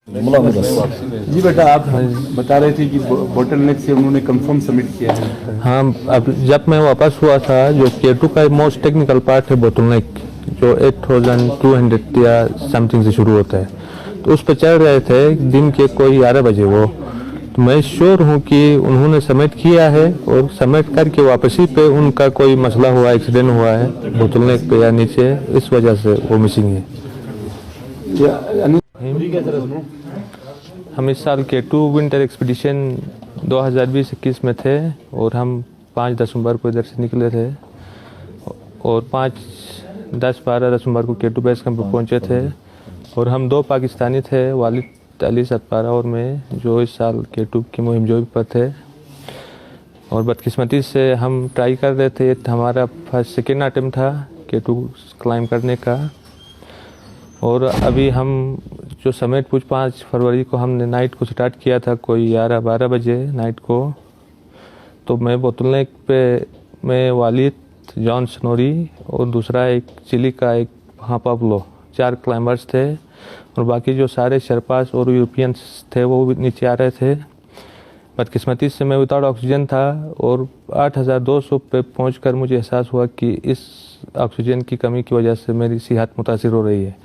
जी बेटा, आप बता रहे थे कि बोटल नेक से उन्होंने कंफर्म सबमिट किया है। हाँ, अब जब मैं वापस हुआ था, जो K2 का मोस्ट टेक्निकल पार्ट है बोटल नेक, जो 8200 या समथिंग से शुरू होता है, तो उस पर चढ़ रहे थे दिन के कोई 11 बजे वो। तो मैं श्योर हूँ कि उन्होंने सबमिट किया है और सबमिट करके वापसी पे उनका कोई मसला हुआ, एक्सीडेंट हुआ है बोतल नेक पे या नीचे, इस वजह से वो मिसिंग है। हम इस साल K2 विंटर एक्सपीडिशन 2020-21 में थे और हम 5 दिसंबर को इधर से निकले थे और 5, 10, 12 दिसंबर को K2 बेस कैंप पर पहुंचे थे। और हम 2 पाकिस्तानी थे, वालिद अली सतपारा और मैं, जो इस साल K2 की मुहिम जोई पर थे। और बदकिस्मती से हम ट्राई कर रहे थे, हमारा सेकेंड अटेम्प्ट था K2 क्लाइम करने का। और अभी हम जो समिट 5 फरवरी को हमने नाइट को स्टार्ट किया था, कोई 11-12 बजे नाइट को। तो मैं बोतल नेक पे मैं वालिद, जॉन स्नोरी और दूसरा एक चिली का एक पाब्लो, 4 क्लाइंबर्स थे। और बाकी जो सारे शर्पास और यूरोपियंस थे वो भी नीचे आ रहे थे। बदकिस्मती से मैं विदाउट ऑक्सीजन था और 8200 पे पहुंचकर मुझे एहसास हुआ कि इस ऑक्सीजन की कमी की वजह से मेरी सेहत मुतासिर हो रही है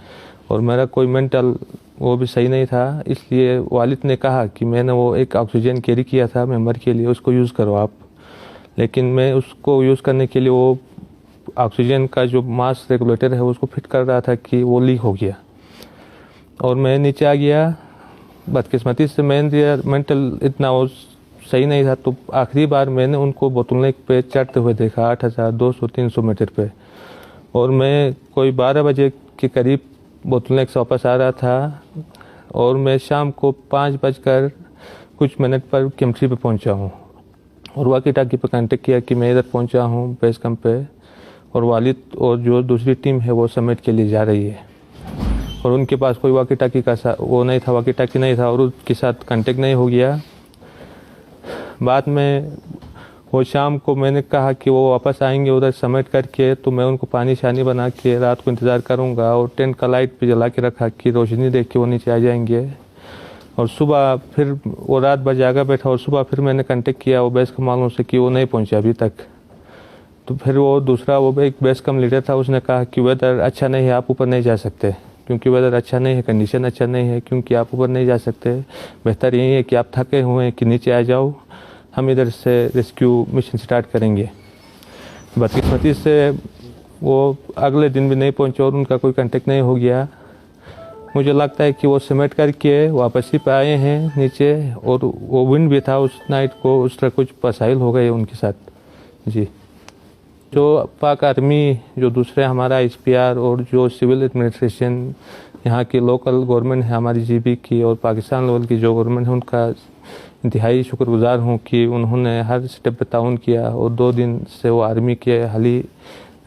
और मेरा कोई मेंटल वो भी सही नहीं था। इसलिए वालिद ने कहा कि मैंने वो एक ऑक्सीजन कैरी किया था मेंबर के लिए, उसको यूज़ करो आप। लेकिन मैं उसको यूज़ करने के लिए वो ऑक्सीजन का जो मास रेगुलेटर है उसको फिट कर रहा था कि वो लीक हो गया और मैं नीचे आ गया। बदकिस्मती से मेंटल इतना वो सही नहीं था। तो आखिरी बार मैंने उनको बोतल नेक पे चढ़ते हुए देखा 8200-300 मीटर पे। और मैं कोई 12 बजे के करीब बोतल नेक से वापस आ रहा था और मैं शाम को 5 बजकर कुछ मिनट पर केम्ट्री पे पहुंचा हूं और वाकी टाकी पे कांटेक्ट किया कि मैं इधर पहुंचा हूं बेस कैंप पे और वालिद और जो दूसरी टीम है वो समिट के लिए जा रही है। और उनके पास कोई वाकी टाकी का वो नहीं था, वाकी टाकी नहीं था और उसके साथ कांटेक्ट नहीं हो गया। बाद में वो शाम को मैंने कहा कि वो वापस आएंगे उधर समिट करके, तो मैं उनको पानी शानी बना के रात को इंतज़ार करूंगा और टेंट का लाइट भी जला के रखा कि रोशनी देख के वो नीचे आ जाएंगे। और सुबह फिर वो रात भर जागा बैठा और सुबह फिर मैंने कांटेक्ट किया वो बेस कैंप वालों से कि वो नहीं पहुंचे अभी तक। तो फिर वो दूसरा वो एक बेस कैंप लीडर था, उसने कहा कि वेदर अच्छा नहीं है, आप ऊपर नहीं जा सकते, क्योंकि वेदर अच्छा नहीं है, कंडीशन अच्छा नहीं है, क्योंकि आप ऊपर नहीं जा सकते। बेहतर यही है कि आप थके हुए हैं कि नीचे आ जाओ, हम इधर से रेस्क्यू मिशन स्टार्ट करेंगे। बदकिस्मती से वो अगले दिन भी नहीं पहुंचे और उनका कोई कांटेक्ट नहीं हो गया। मुझे लगता है कि वो समिट करके वापस ही पे आए हैं नीचे और वो विंड भी था उस नाइट को, उस तरह कुछ मसाइल हो गए उनके साथ। जी, जो पाक आर्मी, जो दूसरे हमारा ISPR और जो सिविल एडमिनिस्ट्रेशन, यहाँ की लोकल गवर्नमेंट है हमारी GB की और पाकिस्तान लेवल की जो गवर्नमेंट है, उनका इंतहाई शुक्रगुजार हूँ कि उन्होंने हर स्टेप पे ताउन किया। और 2 दिन से वो आर्मी के हाली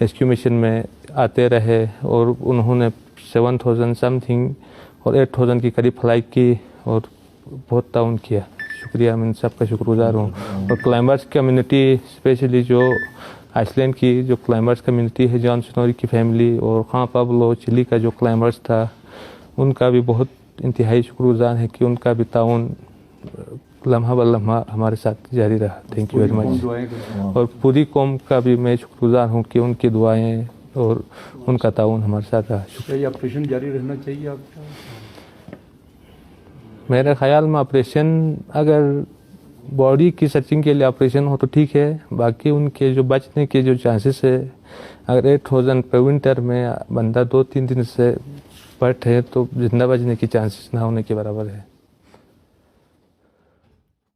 रेस्क्यू मिशन में आते रहे और उन्होंने 7000 समथिंग और 8000 की करीब फ्लाई की और बहुत ताउन किया। शुक्रिया, मैं सबका शुक्रगुजार हूँ। और क्लाइंबर्स कम्युनिटी, स्पेशली जो आइसलैंड की जो क्लाइंबर्स कम्युनिटी है, जॉन स्नोरी की फैमिली और पाब्लो चिली का जो क्लाइंबर्स था, उनका भी बहुत इंतहाई शुक्रगुजार है कि उनका भी ताउन लम्हा ब लम्हा हमारे साथ जारी रहा। Thank you very much. और पूरी कौम का भी मैं शुक्रगुजार हूँ कि उनकी दुआएं और उनका ताउन हमारे साथ रहा। शुक्रिया। ऑपरेशन जारी रहना चाहिए आपका? मेरे ख्याल में ऑपरेशन, अगर बॉडी की सर्चिंग के लिए ऑपरेशन हो तो ठीक है, बाकी उनके जो बचने के जो चांसेस है, अगर 8000 पे विंटर में बंदा 2-3 दिन से बट है तो जिंदा बचने की चांसेस ना होने के बराबर है।